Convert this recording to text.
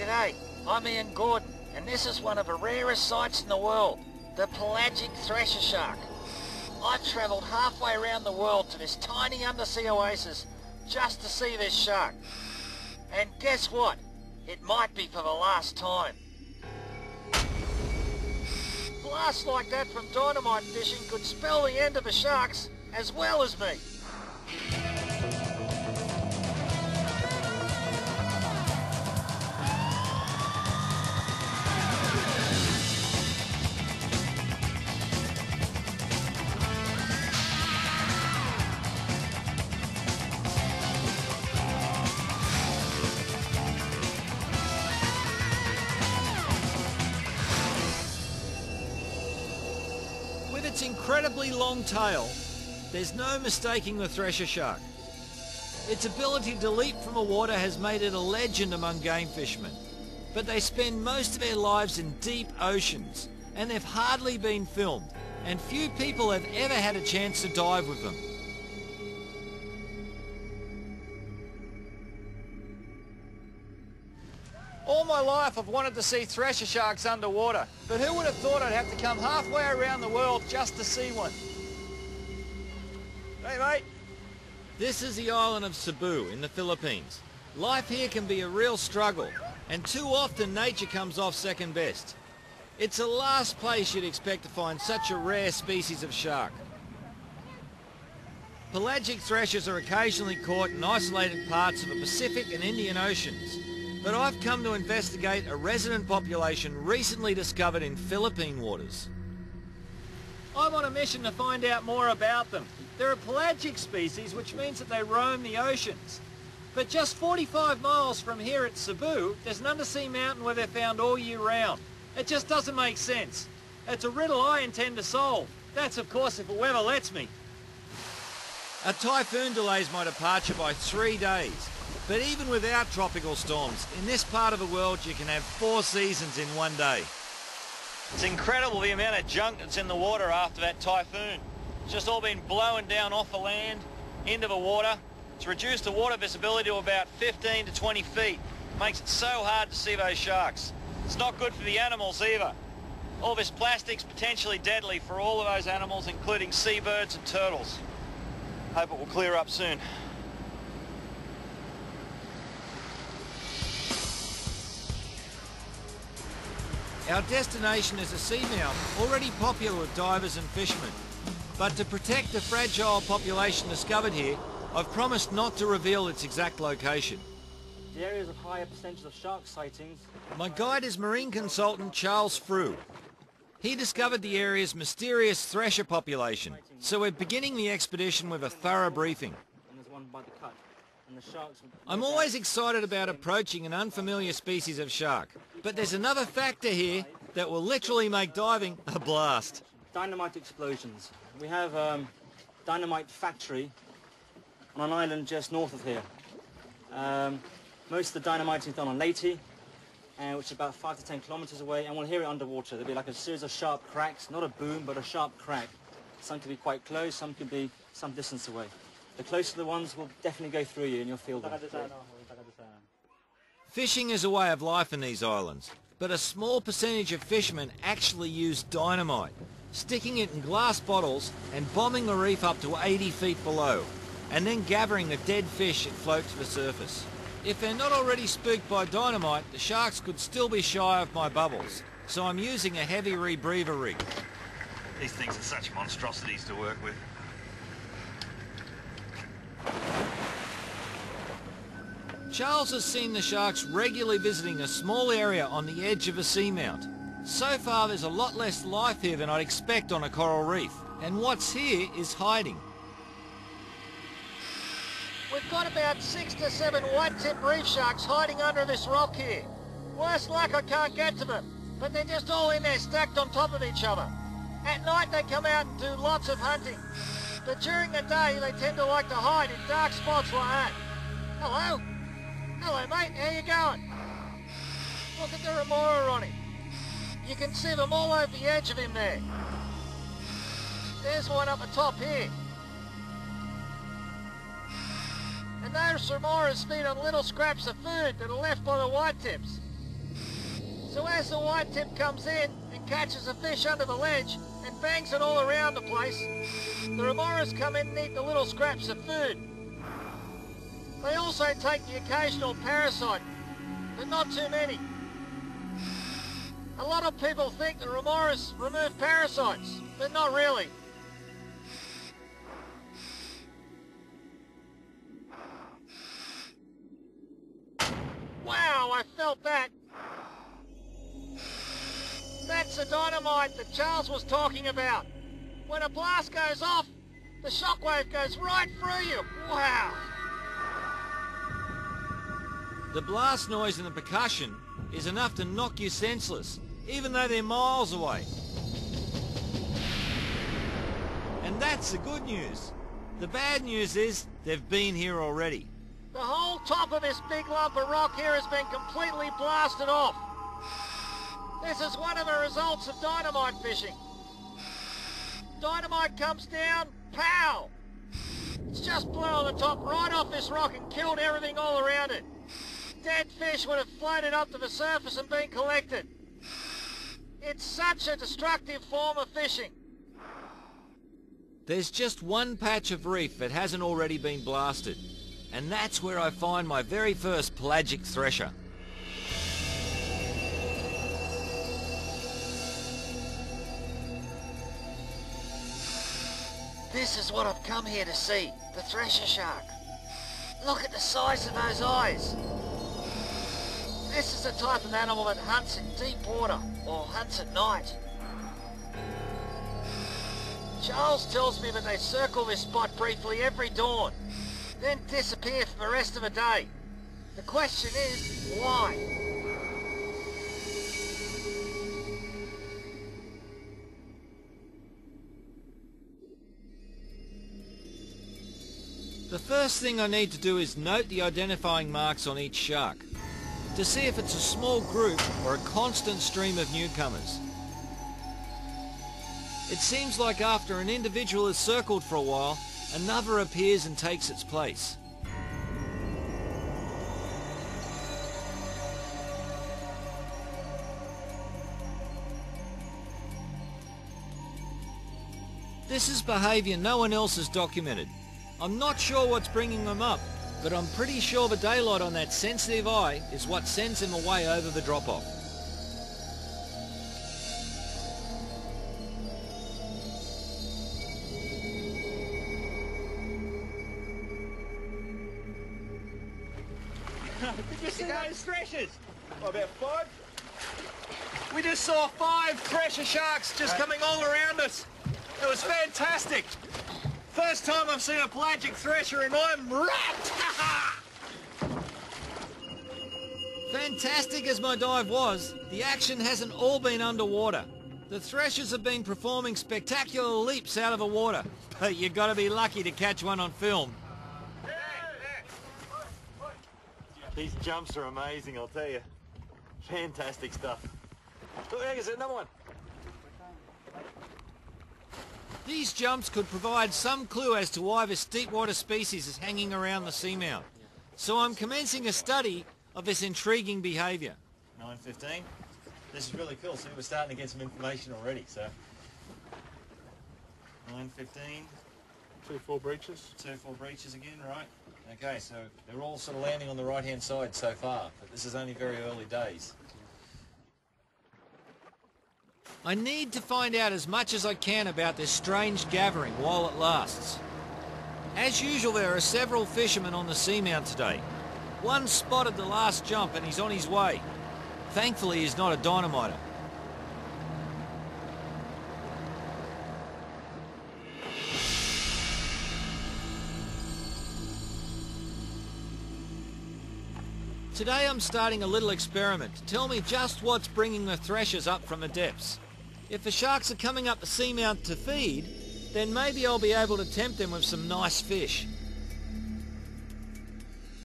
G'day, I'm Ian Gordon, and this is one of the rarest sights in the world, the pelagic thresher shark. I've travelled halfway around the world to this tiny undersea oasis just to see this shark. And guess what? It might be for the last time. Blasts like that from dynamite fishing could spell the end of the sharks as well as me. With its incredibly long tail, there's no mistaking the thresher shark. Its ability to leap from the water has made it a legend among game fishermen, but they spend most of their lives in deep oceans, and they've hardly been filmed, and few people have ever had a chance to dive with them. All my life I've wanted to see thresher sharks underwater, but who would have thought I'd have to come halfway around the world just to see one? Hey mate! This is the island of Cebu in the Philippines. Life here can be a real struggle, and too often nature comes off second best. It's the last place you'd expect to find such a rare species of shark. Pelagic threshers are occasionally caught in isolated parts of the Pacific and Indian Oceans. But I've come to investigate a resident population recently discovered in Philippine waters. I'm on a mission to find out more about them. They're a pelagic species, which means that they roam the oceans. But just 45 miles from here at Cebu, there's an undersea mountain where they're found all year round. It just doesn't make sense. It's a riddle I intend to solve. That's, of course, if the weather lets me. A typhoon delays my departure by 3 days. But even without tropical storms, in this part of the world you can have 4 seasons in one day. It's incredible the amount of junk that's in the water after that typhoon. It's just all been blown down off the land, into the water. It's reduced the water visibility to about 15 to 20 feet. It makes it so hard to see those sharks. It's not good for the animals either. All this plastic's potentially deadly for all of those animals, including seabirds and turtles. Hope it will clear up soon. Our destination is a seamount already popular with divers and fishermen. But to protect the fragile population discovered here, I've promised not to reveal its exact location. The area is a higher percentage of shark sightings. My guide is marine consultant Charles Frew. He discovered the area's mysterious thresher population, so we're beginning the expedition with a thorough briefing. And there's one by the cut. And the sharks I'm always excited about approaching an unfamiliar species of shark, but there's another factor here that will literally make diving a blast. Dynamite explosions. We have a dynamite factory on an island just north of here. Most of the dynamite is done on Leyte, which is about 5 to 10 kilometers away, and we'll hear it underwater. There'll be like a series of sharp cracks, not a boom, but a sharp crack. Some could be quite close, some could be some distance away. The closer the ones will definitely go through you and you'll feel them. Fishing is a way of life in these islands, but a small percentage of fishermen actually use dynamite, sticking it in glass bottles and bombing the reef up to 80 feet below, and then gathering the dead fish that float to the surface. If they're not already spooked by dynamite, the sharks could still be shy of my bubbles, so I'm using a heavy rebreather rig. These things are such monstrosities to work with. Charles has seen the sharks regularly visiting a small area on the edge of a seamount. So far there's a lot less life here than I'd expect on a coral reef, and what's here is hiding. We've got about 6 to 7 white-tip reef sharks hiding under this rock here. Worse luck I can't get to them, but they're just all in there stacked on top of each other. At night they come out and do lots of hunting, but during the day they tend to like to hide in dark spots like that. Hello? Hello mate, how you going? Look at the remora on him. You can see them all over the edge of him there. There's one up the top here. And those remoras feed on little scraps of food that are left by the white tips. So as the white tip comes in and catches a fish under the ledge and bangs it all around the place, the remoras come in and eat the little scraps of food. They also take the occasional parasite, but not too many. A lot of people think the remoras remove parasites, but not really. Wow, I felt that. That's the dynamite that Charles was talking about. When a blast goes off, the shockwave goes right through you. Wow. The blast noise and the percussion is enough to knock you senseless, even though they're miles away. And that's the good news. The bad news is they've been here already. The whole top of this big lump of rock here has been completely blasted off. This is one of the results of dynamite fishing. Dynamite comes down, pow! It's just blown the top right off this rock and killed everything all around it. Dead fish would have floated up to the surface and been collected. It's such a destructive form of fishing. There's just one patch of reef that hasn't already been blasted, and that's where I find my very first pelagic thresher. This is what I've come here to see, the thresher shark. Look at the size of those eyes. This is the type of animal that hunts in deep water or hunts at night. Charles tells me that they circle this spot briefly every dawn, then disappear for the rest of the day. The question is, why? The first thing I need to do is note the identifying marks on each shark, to see if it's a small group or a constant stream of newcomers. It seems like after an individual is circled for a while, another appears and takes its place. This is behaviour no one else has documented. I'm not sure what's bringing them up, but I'm pretty sure the daylight on that sensitive eye is what sends him away over the drop-off. Did you see those threshers? Oh, about 5? We just saw 5 thresher sharks just coming all around us. It was fantastic. First time I've seen a pelagic thresher and I'm wrapped! Fantastic as my dive was, the action hasn't all been underwater. The threshers have been performing spectacular leaps out of the water, but you've got to be lucky to catch one on film. These jumps are amazing, I'll tell you. Fantastic stuff. Look, there's another one. These jumps could provide some clue as to why this deep water species is hanging around the seamount. So I'm commencing a study of this intriguing behaviour. 9:15. This is really cool. See, we're starting to get some information already, so. 9:15. 2-4 breaches. 2-4 breaches again, right? Okay, so they're all sort of landing on the right-hand side so far, but this is only very early days. I need to find out as much as I can about this strange gathering while it lasts. As usual, there are several fishermen on the seamount today. One spotted the last jump and he's on his way. Thankfully, he's not a dynamiter. Today I'm starting a little experiment to tell me just what's bringing the threshers up from the depths. If the sharks are coming up the seamount to feed, then maybe I'll be able to tempt them with some nice fish.